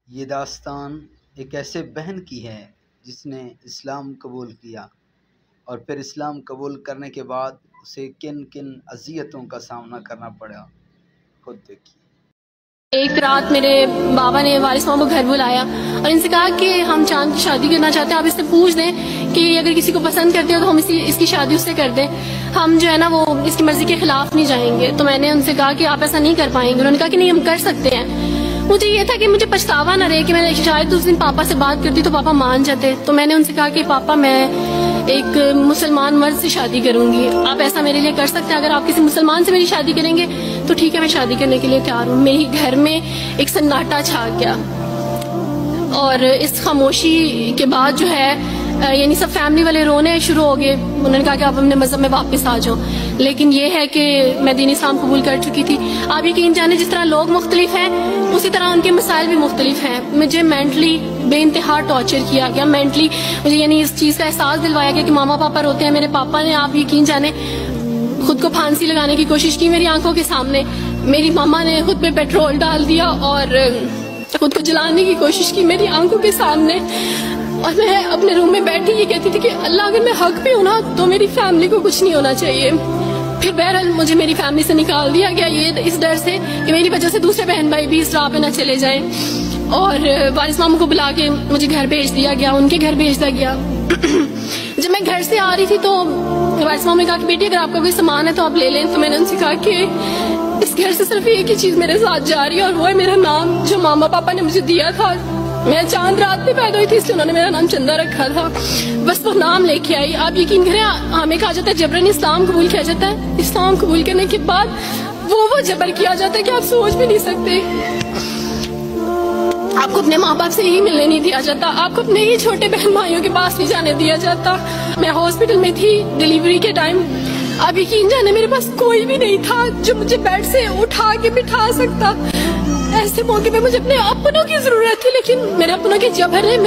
یہ داستان ایک ایسے بہن کی ہے جس نے اسلام قبول کیا اور پھر اسلام قبول کرنے کے بعد اسے کن کن اذیتوں کا سامنا کرنا پڑا، خود دیکھیے۔ ایک رات میرے بابا نے وارث ماما کو گھر بلایا اور ان سے کہا کہ ہم چاند کی شادی کرنا چاہتے ہیں، آپ اس سے پوچھ دیں کہ اگر کسی کو پسند کرتے ہو تو ہم اس کی شادی اس سے کر دیں، ہم جو ہے نا وہ اس کی مرضی کے خلاف نہیں جائیں گے۔ تو میں نے ان سے کہا کہ آپ ایسا نہیں کر پائیں گے۔ انہوں نے کہا کہ نہیں، ہم کر سکتے ہیں۔ مجھے یہ تھا کہ مجھے پچھتاوا نہ رہے کہ میں نے شاید اس دن پاپا سے بات کرتی تو پاپا مان جاتے۔ تو میں نے ان سے کہا کہ پاپا میں ایک مسلمان مرد سے شادی کروں گی، آپ ایسا میرے لیے کر سکتے ہیں؟ اگر آپ کسی مسلمان سے میری شادی کریں گے تو ٹھیک ہے، میں شادی کرنے کے لیے تیار ہوں۔ میری گھر میں ایک سناٹا چھا گیا اور اس خاموشی کے بعد جو ہے یعنی سب فیملی والے رونے شروع ہو گئے۔ انہوں نے کہا کہ آپ اپنے مذہب میں واپس آ جاؤ، لیکن یہ ہے کہ میں دین اسلام قبول کر چکی تھی۔ آپ یقین جانیں جس طرح لوگ مختلف ہیں اسی طرح ان کے مسائل بھی مختلف ہیں۔ مجھے مینٹلی بے انتہا ٹارچر کیا گیا، مینٹلی مجھے یعنی اس چیز کا احساس دلوایا گیا کہ ماما پاپا روتے ہیں۔ میرے پاپا نے آپ یقین جانیں خود کو پھانسی لگانے کی کوشش کی میری آنکھوں کے سامنے۔ میری ماما نے خود پہ پیٹرول ڈال دیا اور خود کو جلانے کی کوشش کی میری آنکھوں کے سامنے، اور میں اپنے روم میں بیٹھی یہ کہتی تھی کہ اللہ اگر میں حق پہ ہوں نا تو میری فیملی کو کچھ نہیں ہونا چاہیے۔ پھر بہرحال مجھے میری فیملی سے نکال دیا گیا، یہ اس ڈر سے کہ میری وجہ سے دوسرے بہن بھائی بھی اس راہ پہ نہ چلے جائیں، اور وارث ماموں کو بلا کے مجھے گھر بھیج دیا گیا، ان کے گھر بھیج دیا گیا۔ جب میں گھر سے آ رہی تھی تو وارث ماموں نے کہا کہ بیٹی اگر آپ کا کوئی سامان ہے تو آپ لے لیں۔ تو میں نے ان سے کہا کہ اس گھر سے صرف ایک ہی چیز میرے ساتھ جا رہی ہے اور وہ ہے میرا نام جو ماما پاپا نے مجھے دیا تھا۔ میں چاند رات میں پیدا ہوئی تھی اس لیے انہوں نے میرا نام چندہ رکھا تھا، بس وہ نام لے کے آئی۔ آپ یقین کریں ہمیں کہا جاتا ہے جبرن اسلام قبول کیا جاتا ہے، اسلام قبول کرنے کے بعد وہ جبر کیا جاتا ہے کہ آپ سوچ بھی نہیں سکتے۔ آپ کو اپنے ماں باپ سے ہی ملنے نہیں دیا جاتا، آپ کو اپنے ہی چھوٹے بہن بھائیوں کے پاس نہیں جانے دیا جاتا۔ میں ہاسپٹل میں تھی ڈیلیوری کے ٹائم، آپ یقین جانے میرے پاس کوئی بھی نہیں تھا جو مجھے بیڈ سے اٹھا کے بٹھا سکتا۔ ایسے موقع پہ مجھے اپنے اپنوں کی ضرورت تھی، لیکن میرے اپنوں کے جبر نے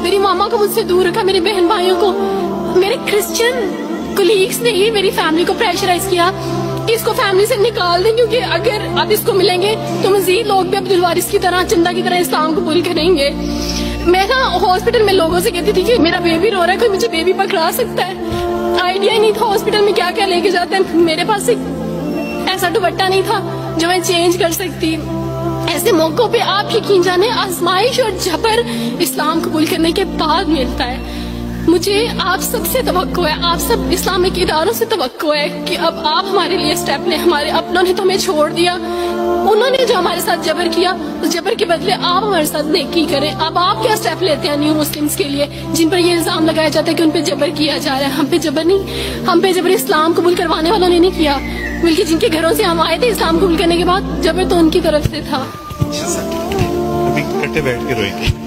میری ماما کو مجھ سے دور رکھا، میرے بہن بھائیوں کو۔ میرے کرسچن کولیگز نے ہی میری فیملی کو پریشرائز کیا کہ اس کو فیملی سے نکال دیں، کیونکہ اگر آپ اس کو ملیں گے تو مزید لوگ بھی عبدالوارث کی طرح چندہ کی طرح اسلام قبول کریں گے۔ میں نا ہاسپٹل میں لوگوں سے کہتی تھی کہ میرا بیبی رو رہا ہے، کوئی مجھے بیبی پکڑا سکتا ہے؟ آئیڈیا ہی نہیں تھا ہاسپٹل میں کیا کیا لے کے جاتے ہیں۔ میرے پاس ایک ایسا دوپٹہ نہیں تھا جو میں چینج کر سکتی۔ ایسے موقعوں پہ آپ یقین جانے آزمائش اور جبر اسلام قبول کرنے کے بعد ملتا ہے۔ مجھے آپ سب سے توقع ہے، آپ سب اسلامک اداروں سے توقع ہے کہ اب آپ ہمارے لیے سٹیپ لیں۔ ہمارے اپنوں نے تو ہمیں چھوڑ دیا، انہوں نے جو ہمارے ساتھ جبر کیا اس جبر کے بدلے آپ ہمارے ساتھ نیکی کریں۔ اب آپ کیا سٹیپ لیتے ہیں نیو مسلمز کے لیے جن پر یہ الزام لگایا جاتا ہے کہ ان پہ جبر کیا جا رہا ہے؟ ہم پہ جبر نہیں، ہم پہ جبر اسلام قبول کروانے والوں نے نہیں کیا، بلکہ جن کے گھروں سے ہم آئے تھے اسلام قبول کرنے کے بعد جبر تو ان کی طرف سے تھا۔ ابھی کٹے بیٹھ کے روئی تھی۔